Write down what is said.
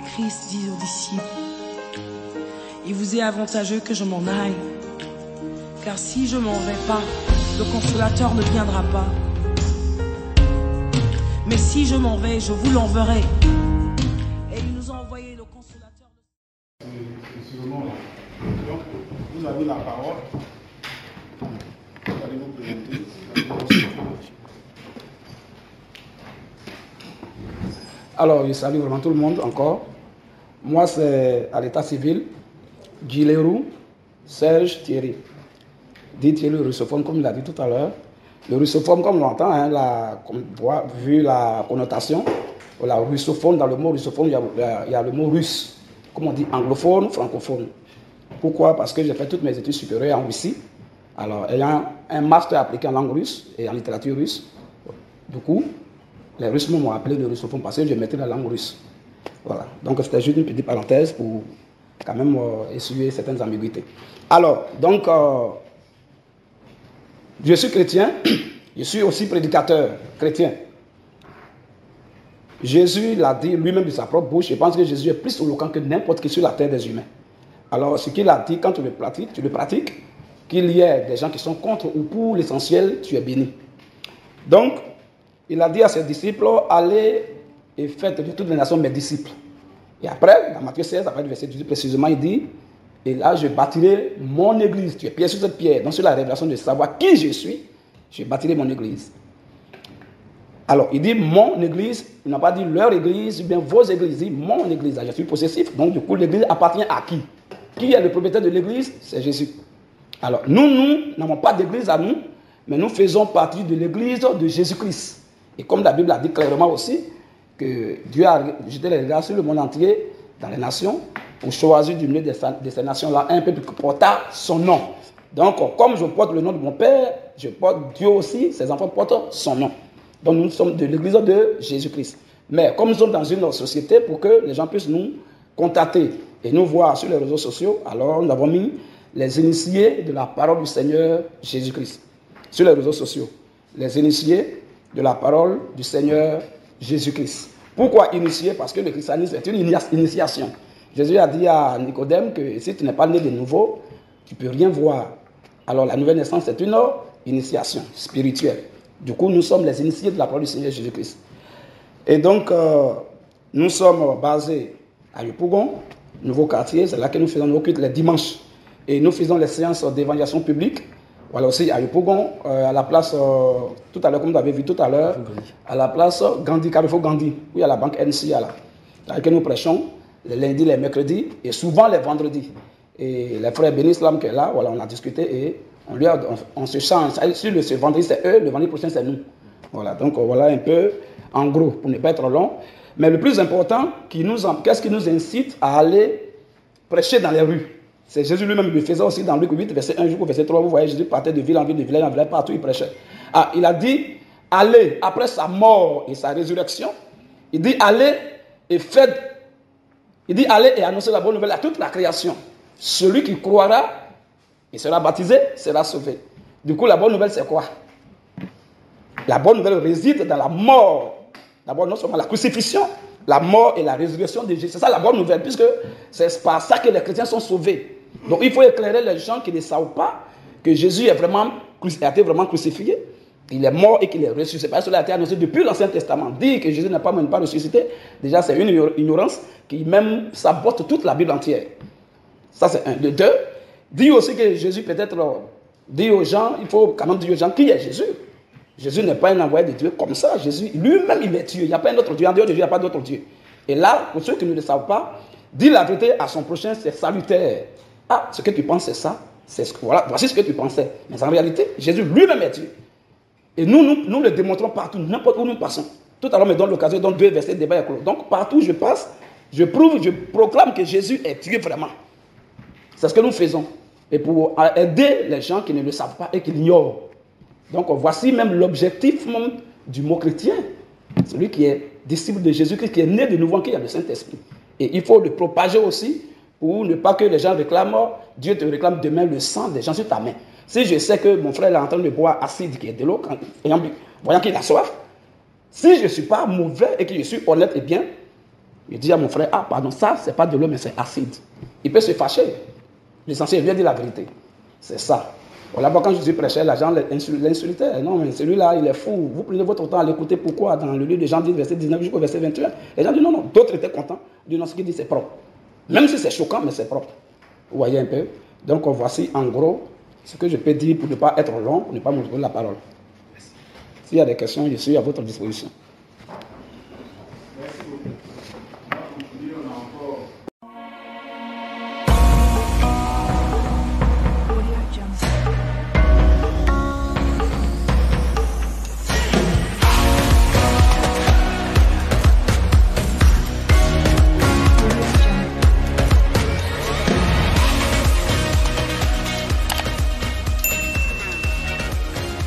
Christ dit aux disciples, il vous est avantageux que je m'en aille, car si je m'en vais pas, le consolateur ne viendra pas. Mais si je m'en vais, je vous l'enverrai. Et il nous a envoyé le consolateur. Donc, vous avez la parole. Allez vous présenter. Alors, je salue vraiment tout le monde encore. Moi, c'est à l'état civil, Guy Leroux, Serge Thierry. Dit Thierry le russophone, comme il a dit tout à l'heure. Le russophone, comme on l'entend, hein, vu la connotation, la russophone, dans le mot russophone, il y a le mot russe. Comme on dit anglophone, francophone. Pourquoi? Parce que j'ai fait toutes mes études supérieures en Russie. Alors, ayant un master appliqué en langue russe et en littérature russe, du coup, les Russes m'ont appelé le russophone parce que je mettais la langue russe. Voilà. Donc, c'était juste une petite parenthèse pour quand même essuyer certaines ambiguïtés. Alors, donc, je suis chrétien, je suis aussi prédicateur chrétien. Jésus l'a dit lui-même de sa propre bouche. Je pense que Jésus est plus éloquent que n'importe qui sur la terre des humains. Alors, ce qu'il a dit, quand tu le pratiques, qu'il y ait des gens qui sont contre ou pour l'essentiel, tu es béni. Donc, il a dit à ses disciples, allez et faites de toutes les nations mes disciples. Et après, dans Matthieu 16, après le verset 18 précisément, il dit, et là je bâtirai mon église. Tu es pierre sur cette pierre, donc sur la révélation de savoir qui je suis, je bâtirai mon église. Alors, il dit mon église, il n'a pas dit leur église, ou bien vos églises, il dit mon église. Je suis possessif, donc du coup l'église appartient à qui? Qui est le propriétaire de l'église? C'est Jésus. Alors, nous n'avons pas d'église à nous, mais nous faisons partie de l'église de Jésus-Christ. Et comme la Bible a dit clairement aussi, que Dieu a jeté les regards sur le monde entier, dans les nations, pour choisir du milieu de ces nations-là un peuple qui porta son nom. Donc, comme je porte le nom de mon Père, je porte Dieu aussi, ses enfants portent son nom. Donc, nous sommes de l'église de Jésus-Christ. Mais comme nous sommes dans une société, pour que les gens puissent nous contacter et nous voir sur les réseaux sociaux, alors nous avons mis les initiés de la parole du Seigneur Jésus-Christ sur les réseaux sociaux. Les initiés de la parole du Seigneur Jésus-Christ. Pourquoi initié? Parce que le christianisme est une initiation. Jésus a dit à Nicodème que si tu n'es pas né de nouveau, tu ne peux rien voir. Alors la nouvelle naissance est une initiation spirituelle. Du coup, nous sommes les initiés de la parole du Seigneur Jésus-Christ. Et donc, nous sommes basés à Yopougon, nouveau quartier, c'est là que nous faisons nos cultes les dimanches. Et nous faisons les séances d'évangélisation publique. Voilà aussi à Yopougon, à la place, tout à l'heure, comme vous avez vu tout à l'heure, à la place Gandhi, Carrefour Gandhi, où il y a la banque NCA là, dans laquelle nous prêchons les lundis, les mercredis et souvent les vendredis. Et les frères Béni Islam qui est là, voilà, on a discuté et on se change. Ce vendredi c'est eux, le vendredi prochain c'est nous. Voilà, donc voilà un peu, en gros, pour ne pas être long. Mais le plus important, qu'est-ce qui nous incite à aller prêcher dans les rues? C'est Jésus lui-même qui le faisait aussi dans Luc 8, verset 1 jusqu'au verset 3. Vous voyez, Jésus partait de ville en ville, de village en village, partout il prêchait. Ah, il a dit, allez, après sa mort et sa résurrection, il dit, allez et faites, il dit, allez et annoncez la bonne nouvelle à toute la création. Celui qui croira et sera baptisé sera sauvé. Du coup, la bonne nouvelle, c'est quoi? La bonne nouvelle réside dans la mort. D'abord, non seulement la crucifixion, la mort et la résurrection de Jésus. C'est ça la bonne nouvelle, puisque c'est par ça que les chrétiens sont sauvés. Donc il faut éclairer les gens qui ne savent pas que Jésus a été vraiment crucifié. Il est mort et qu'il est ressuscité. Parce que cela a été annoncé depuis l'Ancien Testament. Dire que Jésus n'est pas ressuscité, déjà c'est une ignorance qui même sabote toute la Bible entière. Ça c'est un. De deux, dire aussi que Jésus peut-être, dire aux gens, il faut quand même dire aux gens qui est Jésus. Jésus n'est pas un envoyé de Dieu comme ça. Jésus lui-même, il est Dieu. Il n'y a pas un autre Dieu. En dehors de Dieu, il n'y a pas d'autre Dieu. Et là, pour ceux qui ne le savent pas, dire la vérité à son prochain, c'est salutaire. Ah, ce que tu penses, c'est ça. Voilà, voici ce que tu pensais. Mais en réalité, Jésus lui-même est Dieu. Et nous le démontrons partout, n'importe où nous passons. Tout à l'heure, me donne l'occasion, donc 2 versets de débat et clos. Donc, partout où je passe, je prouve, je proclame que Jésus est Dieu vraiment. C'est ce que nous faisons. Et pour aider les gens qui ne le savent pas et qui l'ignorent. Donc, voici même l'objectif même du mot chrétien. Celui qui est disciple de Jésus-Christ, qui est né de nouveau, qui a le Saint-Esprit. Et il faut le propager aussi pour ne pas que les gens réclament, Dieu te réclame demain le sang des gens sur ta main. Si je sais que mon frère est en train de boire acide, qui est de l'eau, voyant qu'il a soif, si je ne suis pas mauvais et que je suis honnête et bien, Il dit à mon frère, ah pardon, ça c'est pas de l'eau mais c'est acide. Il peut se fâcher. L'essentiel, il vient dire la vérité. C'est ça. Voilà, quand Jésus prêchait, la gens l'insultaient. Non, mais celui-là, il est fou. Vous prenez votre temps à l'écouter. Pourquoi? Dans le livre de Jean 10, verset 19 jusqu'au verset 21. Les gens disent non, non. D'autres étaient contents. Ils disent non, ce qu'il dit, c'est propre. Même si c'est choquant, mais c'est propre. Vous voyez un peu? Donc, voici en gros ce que je peux dire pour ne pas être long, pour ne pas me brûler la parole. S'il y a des questions, je suis à votre disposition.